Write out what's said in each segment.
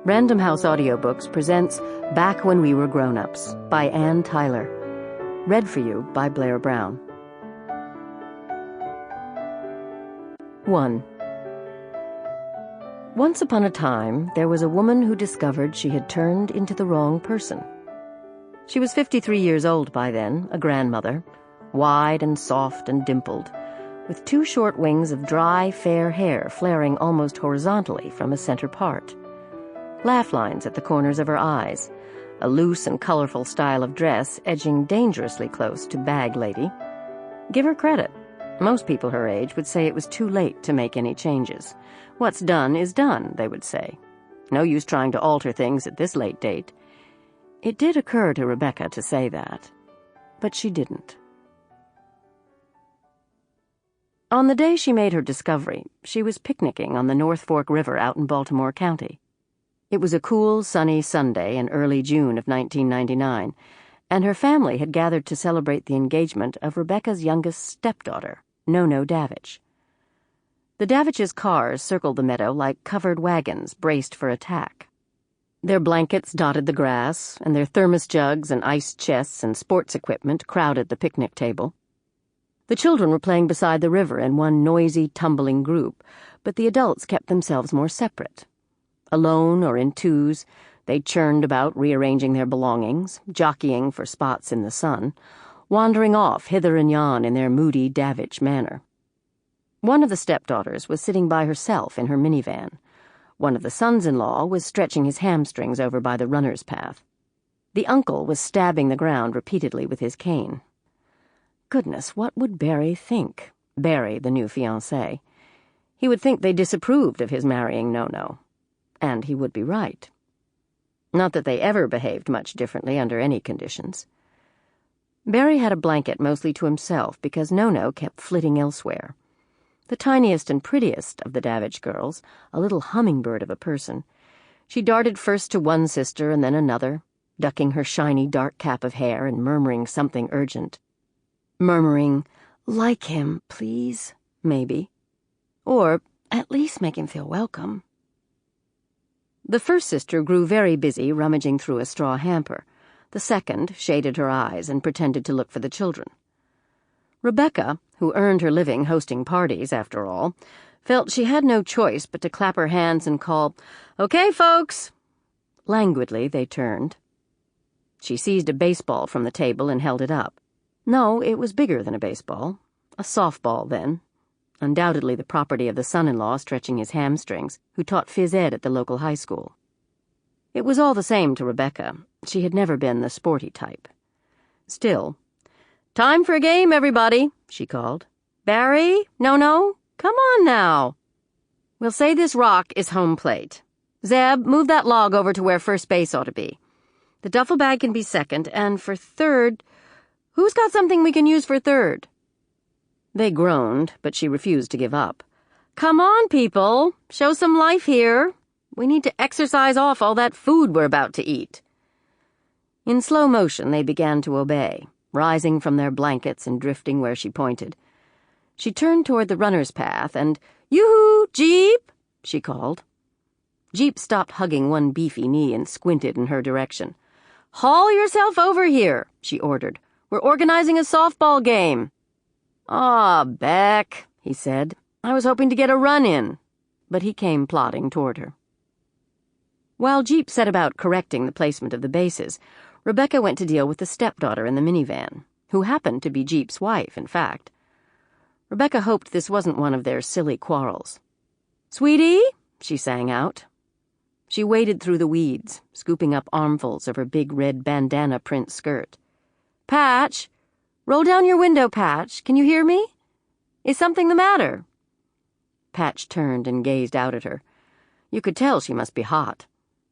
Random House Audiobooks presents Back When We Were Grown-Ups by Anne Tyler. Read for you by Blair Brown. 1. Once upon a time, there was a woman who discovered she had turned into the wrong person. She was 53 years old by then, a grandmother, wide and soft and dimpled, with 2 short wings of dry, fair hair flaring almost horizontally from a center part. Laugh lines at the corners of her eyes, a loose and colorful style of dress edging dangerously close to bag lady. Give her credit. Most people her age would say it was too late to make any changes. What's done is done, they would say. No use trying to alter things at this late date. It did occur to Rebecca to say that, but she didn't. On the day she made her discovery, she was picnicking on the North Fork River out in Baltimore County. It was a cool, sunny Sunday in early June of 1999, and her family had gathered to celebrate the engagement of Rebecca's youngest stepdaughter, No-No Davich. The Daviches' cars circled the meadow like covered wagons braced for attack. Their blankets dotted the grass, and their thermos jugs and ice chests and sports equipment crowded the picnic table. The children were playing beside the river in one noisy, tumbling group, but the adults kept themselves more separate. Alone or in twos, they churned about rearranging their belongings, jockeying for spots in the sun, wandering off hither and yon in their moody Davich manner. One of the stepdaughters was sitting by herself in her minivan. One of the sons-in-law was stretching his hamstrings over by the runner's path. The uncle was stabbing the ground repeatedly with his cane. Goodness, what would Barry think? Barry, the new fiancé. He would think they disapproved of his marrying No-No. And he would be right. Not that they ever behaved much differently under any conditions. Barry had a blanket mostly to himself because No-No kept flitting elsewhere. The tiniest and prettiest of the Davich girls, a little hummingbird of a person, she darted first to one sister and then another, ducking her shiny dark cap of hair and murmuring something urgent. Murmuring, "Like him, please," maybe. Or, at least make him feel welcome. The first sister grew very busy rummaging through a straw hamper. The second shaded her eyes and pretended to look for the children. Rebecca, who earned her living hosting parties, after all, felt she had no choice but to clap her hands and call, "Okay, folks!" Languidly, they turned. She seized a baseball from the table and held it up. No, it was bigger than a baseball. A softball, then. Undoubtedly the property of the son-in-law stretching his hamstrings, who taught phys ed at the local high school. It was all the same to Rebecca. She had never been the sporty type. Still, "Time for a game, everybody," she called. "Barry? No-No? Come on now. We'll say this rock is home plate. Zeb, move that log over to where first base ought to be. The duffel bag can be second, and for third, who's got something we can use for third?" They groaned, but she refused to give up. "Come on, people. Show some life here. We need to exercise off all that food we're about to eat." In slow motion, they began to obey, rising from their blankets and drifting where she pointed. She turned toward the runner's path and, "Yoo-hoo, Jeep!" she called. Jeep stopped hugging one beefy knee and squinted in her direction. "Haul yourself over here," she ordered. "We're organizing a softball game." "Aw, Beck," he said. "I was hoping to get a run in." But he came plodding toward her. While Jeep set about correcting the placement of the bases, Rebecca went to deal with the stepdaughter in the minivan, who happened to be Jeep's wife, in fact. Rebecca hoped this wasn't one of their silly quarrels. "Sweetie," she sang out. She waded through the weeds, scooping up armfuls of her big red bandana print skirt. "Patch! Roll down your window, Patch. Can you hear me? Is something the matter?" Patch turned and gazed out at her. You could tell she must be hot.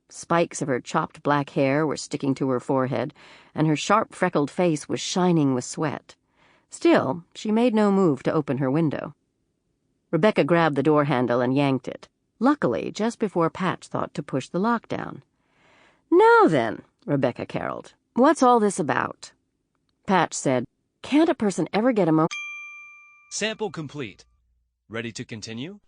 Spikes of her chopped black hair were sticking to her forehead, and her sharp freckled face was shining with sweat. Still, she made no move to open her window. Rebecca grabbed the door handle and yanked it, luckily just before Patch thought to push the lock down. "Now then," Rebecca caroled, "what's all this about?" Patch said, "Can't a person ever get a moment?" Sample complete. Ready to continue?